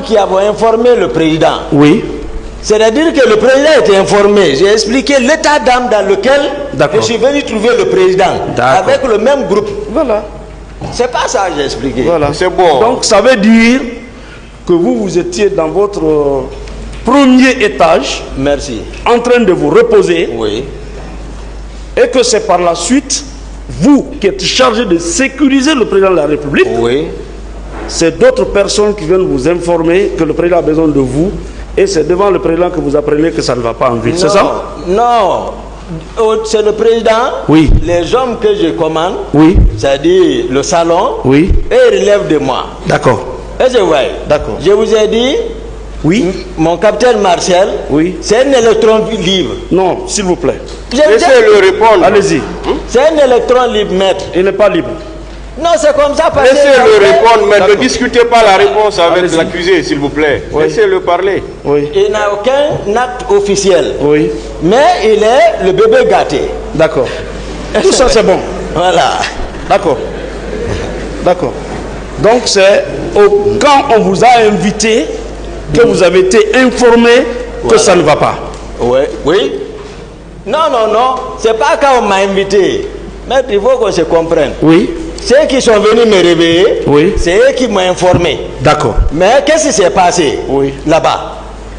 Qui avons informé le président. Oui. C'est-à-dire que le président était informé. J'ai expliqué l'état d'âme dans lequel je suis venu trouver le président. Avec le même groupe. Voilà. C'est pas ça que j'ai expliqué. Voilà. C'est bon. Donc ça veut dire que vous étiez dans votre premier étage. Merci. En train de vous reposer. Oui. Et que c'est par la suite, vous qui êtes chargé de sécuriser le président de la République. Oui. C'est d'autres personnes qui viennent vous informer que le président a besoin de vous. Et c'est devant le président que vous apprenez que ça ne va pas en ville, c'est ça? Non, c'est le président, oui. Les hommes que je commande, oui. C'est-à-dire le salon, oui. Et ils relèvent de moi. D'accord. Et je vois. D'accord. Je vous ai dit, oui. Mon capitaine Marcel, oui. C'est un électron libre. Non, s'il vous plaît. Laissez-le répondre. Allez-y. C'est un électron libre, maître. Il n'est pas libre. Non, c'est comme ça. Laissez-le répondre, mais ne discutez pas la réponse avec l'accusé, s'il vous plaît. Oui. Laissez-le parler. Oui. Il n'a aucun acte officiel. Oui. Mais il est le bébé gâté. D'accord. Tout ça, c'est bon. Voilà. D'accord. D'accord. Donc, c'est quand on vous a invité que vous avez été informé que ça ne va pas. Oui. Oui. Non. C'est pas quand on m'a invité. Mais il faut qu'on se comprenne. Oui. Ceux qui sont venus me réveiller, oui. C'est eux qui m'ont informé. D'accord. Mais qu'est-ce qui s'est passé là-bas?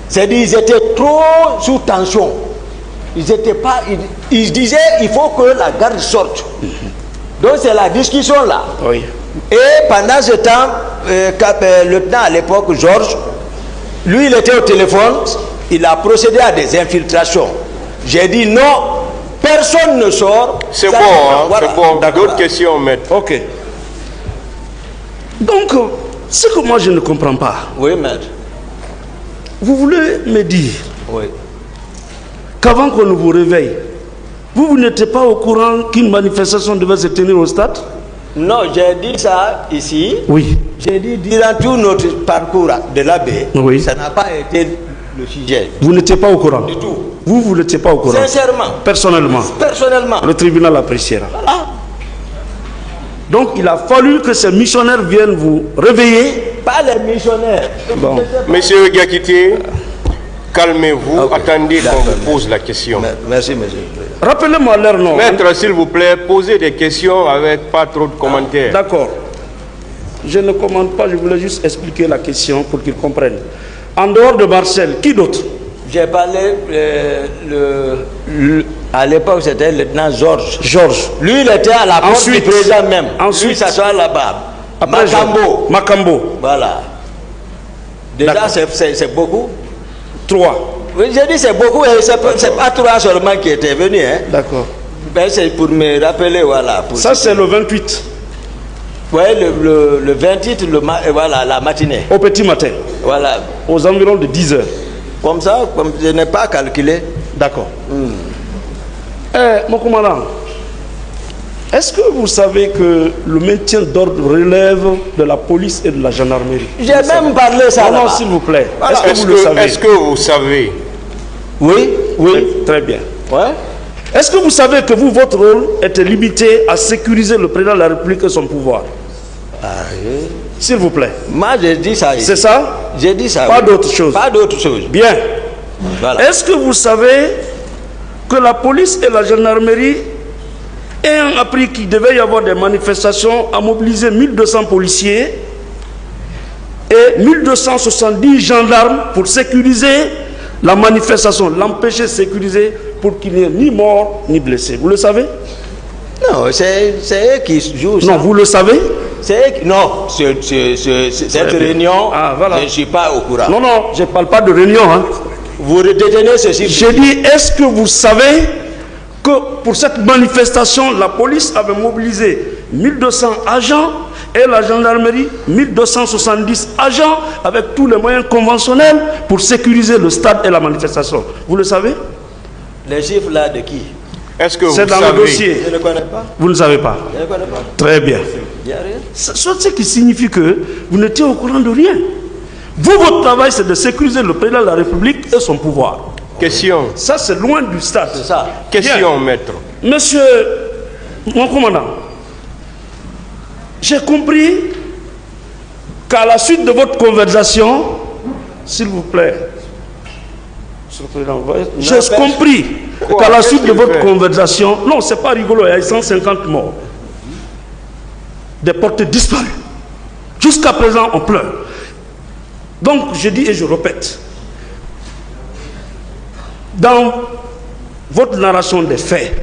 C'est-à-dire qu'ils étaient trop sous tension. Ils étaient pas. Ils disaient il faut que la garde sorte. Donc c'est la discussion là. Oui. Et pendant ce temps, le lieutenant à l'époque, Georges, lui il était au téléphone, il a procédé à des infiltrations. J'ai dit non. Personne ne sort. C'est bon, voilà. C'est bon. D'autres questions, maître. Ok. Donc, ce que moi je ne comprends pas. Oui, maître. Vous voulez me dire oui. Qu'avant qu'on ne vous réveille, vous n'étiez pas au courant qu'une manifestation devait se tenir au stade? Non, j'ai dit ça ici. Oui. J'ai dit durant tout notre parcours de l'abbé, oui. Ça n'a pas été le sujet. Vous n'étiez pas au courant? Du tout. Vous n'étiez pas au courant? Sincèrement. Personnellement? Personnellement. Le tribunal appréciera. Voilà. Donc il a fallu que ces missionnaires viennent vous réveiller. Pas les missionnaires. Bon. Monsieur Gakité, calmez-vous, attendez qu'on vous pose la question. Merci, monsieur. Rappelez-moi leur nom. Maître, s'il vous plaît, posez des questions avec pas trop de commentaires. D'accord. Je ne commande pas, je voulais juste expliquer la question pour qu'ils comprennent. En dehors de Marcel, qui d'autre? J'ai parlé, à l'époque c'était le lieutenant Georges. Georges. Lui, il était à la porte du président même. Ensuite, lui, ça soit là-bas. Macambo. Macambo. Voilà. Déjà, c'est beaucoup. 3. Oui, j'ai dit c'est beaucoup, et c'est pas 3 seulement qui étaient venus. Hein. D'accord. Ben, c'est pour me rappeler, voilà. Ça, c'est le 28. Oui, le 28, voilà, la matinée. Au petit matin. Voilà. Aux environs de 10 heures. Comme ça, comme je n'ai pas calculé. D'accord. Mon commandant, est-ce que vous savez que le maintien d'ordre relève de la police et de la gendarmerie? J'ai même parlé ça. Non, s'il vous plaît. Voilà. Est-ce que vous savez? Oui. Oui. Très bien. Ouais. Est-ce que vous savez que vous, votre rôle était limité à sécuriser le président de la République et son pouvoir? Oui. S'il vous plaît. Moi, j'ai dit ça ici. C'est ça? J'ai dit ça. Pas d'autre chose. Pas d'autre chose. Bien. Voilà. Est-ce que vous savez que la police et la gendarmerie, ayant appris qu'il devait y avoir des manifestations, a mobilisé 1200 policiers et 1270 gendarmes pour sécuriser la manifestation, l'empêcher de sécuriser pour qu'il n'y ait ni mort ni blessé? Vous le savez? Non, c'est eux qui jouent ça. Non, vous le savez? Non, cette réunion, voilà. Je ne suis pas au courant. Non, je ne parle pas de réunion. Hein. Vous détenez ceci. J'ai dit, est-ce que vous savez que pour cette manifestation, la police avait mobilisé 1200 agents et la gendarmerie 1270 agents avec tous les moyens conventionnels pour sécuriser le stade et la manifestation? Vous le savez? Les chiffres là de qui? Est-ce que vous savez? C'est dans le dossier. Je ne connais pas. Vous ne savez pas? Je ne connais pas. Très bien. Il n'y a rien. Ce qui signifie que vous n'étiez au courant de rien. Vous, votre travail, c'est de sécuriser le président de la République et son pouvoir. Question. Ça, c'est loin du stade. C'est ça. Question, maître. Monsieur, mon commandant, j'ai compris qu'à la suite de votre conversation, s'il vous plaît. J'ai compris qu'à la suite de votre conversation, non, c'est pas rigolo, il y a 150 morts. Des portées disparues. Jusqu'à présent, on pleure. Donc, je dis et je répète, dans votre narration des faits,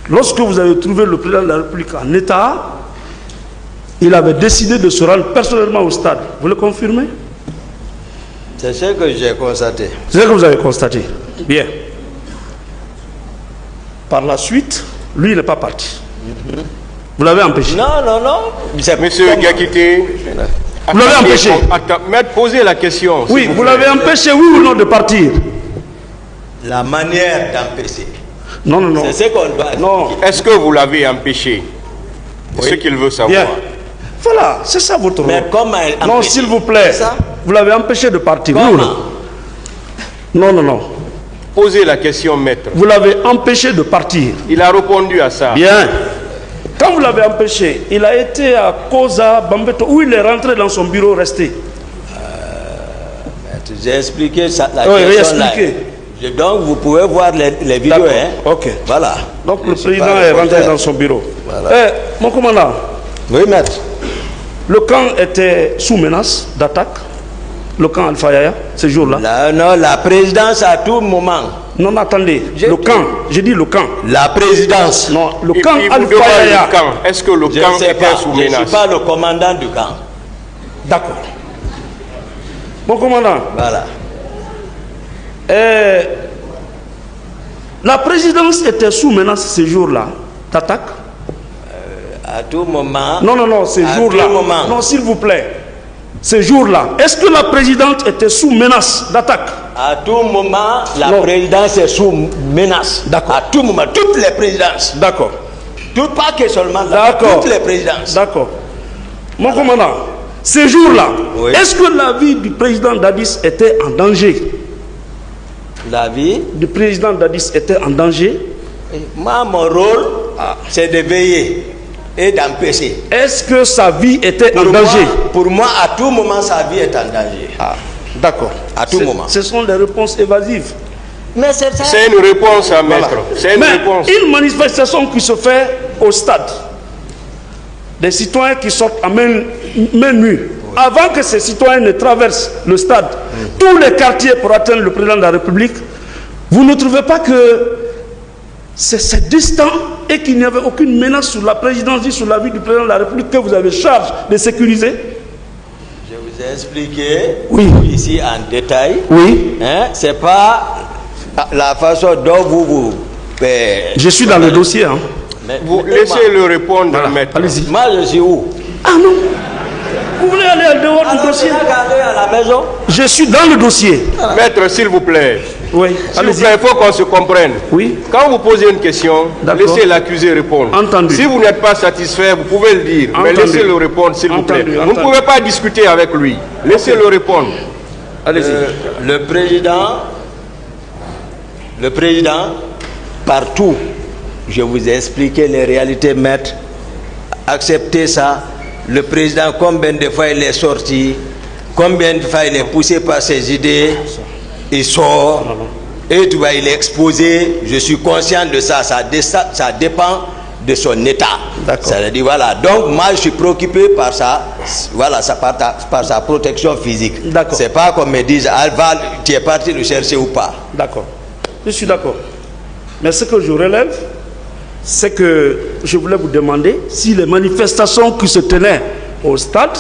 lorsque vous avez trouvé le président de la République en état, il avait décidé de se rendre personnellement au stade. Vous le confirmez? C'est ce que j'ai constaté. C'est ce que vous avez constaté. Bien. Par la suite, lui, il n'est pas parti. Vous l'avez empêché? Non, non, non. Monsieur Gakité, vous l'avez empêché? Maître, posez la question. Oui, vous l'avez empêché, oui ou non, de partir? La manière d'empêcher. Non, non, non. C'est ce qu'on doit. Non. Est-ce que vous l'avez empêché? C'est ce qu'il veut savoir. Bien. Voilà, c'est ça votre rôle. Mais comment non, s'il vous plaît. Vous l'avez empêché de partir. Comment? Oui, non, non, non. Posez la question, maître. Vous l'avez empêché de partir. Il a répondu à ça. Bien. Quand vous l'avez empêché, il a été à Koza, Bambeto, où il est rentré dans son bureau resté. J'ai expliqué ça, la Oui, question là. expliqué. Donc vous pouvez voir les vidéos. Hein. Ok. Voilà. Donc le président est rentré dans son bureau. Voilà. Mon commandant. Oui, maître. Le camp était sous menace d'attaque. Le camp Alpha Yaya, ce jour-là. Non, la présidence à tout moment. Non, attendez. Le camp. J'ai dit le camp. La présidence. Non, le Et camp puis, vous Alpha demandez Yaya. le camp. Est-ce que le camp était sous menace? Je ne suis pas le commandant du camp. D'accord. Mon commandant. Voilà. La présidence était sous menace ce jour-là d'attaque. À tout moment. Non, non, non, ce jour-là. Non, s'il vous plaît. Ce jour-là. Est-ce que la présidente était sous menace d'attaque? À tout moment, la présidence est sous menace. D'accord. À tout moment, toutes les présidences. D'accord. Pas que seulement là, toutes les présidences. D'accord. Mon commandant, ce jour-là, oui. Est-ce que la vie du président Dadis était en danger? La vie du président Dadis était en danger? Moi, mon rôle, c'est de veiller et d'empêcher. Est-ce que sa vie était en danger? Pour moi, à tout moment, sa vie est en danger. D'accord. À tout moment. Ce sont des réponses évasives. Mais c'est ça. C'est une réponse à maître. C'est une réponse. Une manifestation qui se fait au stade. Des citoyens qui sortent à main nue. Avant que ces citoyens ne traversent le stade, tous les quartiers pour atteindre le président de la République, vous ne trouvez pas que c'est distant et qu'il n'y avait aucune menace sur la présidence ni sur la vie du président de la République que vous avez charge de sécuriser? Je vous ai expliqué ici en détail. Oui. Hein, c'est pas la façon dont vous... je suis dans le dossier. Hein. Vous laissez-le répondre, maître. Allez-y. Moi, je suis où? Ah non. Vous voulez aller en dehors du dossier? À la maison. Je suis dans le dossier. Maître, s'il vous plaît. Oui. S'il vous plaît, il faut qu'on se comprenne. Oui. Quand vous posez une question, laissez l'accusé répondre. Entendu. Si vous n'êtes pas satisfait, vous pouvez le dire. Entendu. Mais laissez-le répondre, s'il vous plaît. Vous ne pouvez pas discuter avec lui. Laissez-le répondre. Allez-y. Le président, partout, je vous ai expliqué les réalités, maître. Acceptez ça. Le président, combien de fois il est sorti, combien de fois il est poussé par ses idées, il sort, et tu vois, il est exposé. Je suis conscient de ça, ça dépend de son état. Ça veut dire, voilà. Donc, moi, je suis préoccupé par ça, voilà, par sa protection physique. C'est pas comme me disent, Alval, tu es parti le chercher ou pas. D'accord. Je suis d'accord. Mais ce que je relève, c'est que je voulais vous demander si les manifestations qui se tenaient au stade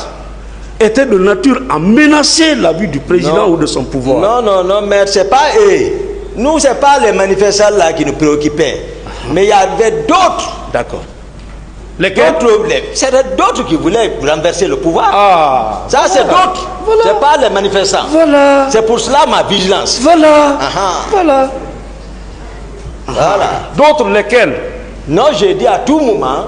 étaient de nature à menacer la vie du président ou de son pouvoir. Non, mais c'est pas eux. Nous, c'est pas les manifestants là qui nous préoccupaient. Mais il y avait d'autres. D'accord. Lesquels? C'était d'autres qui voulaient renverser le pouvoir. Ça, c'est d'autres. Voilà. C'est pas les manifestants. Voilà. C'est pour cela ma vigilance. Voilà. Voilà. Voilà. D'autres lesquels? Non, j'ai dit à tout moment.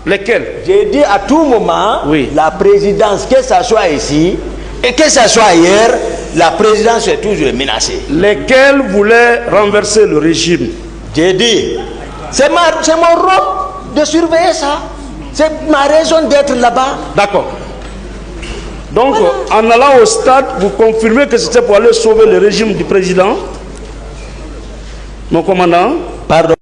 Lesquels? J'ai dit à tout moment, la présidence, que ça soit ici et que ça soit ailleurs, la présidence est toujours menacée. Lesquels voulaient renverser le régime? J'ai dit, c'est mon rôle de surveiller ça. C'est ma raison d'être là-bas. D'accord. Donc, en allant au stade, vous confirmez que c'était pour aller sauver le régime du président, mon commandant? Pardon.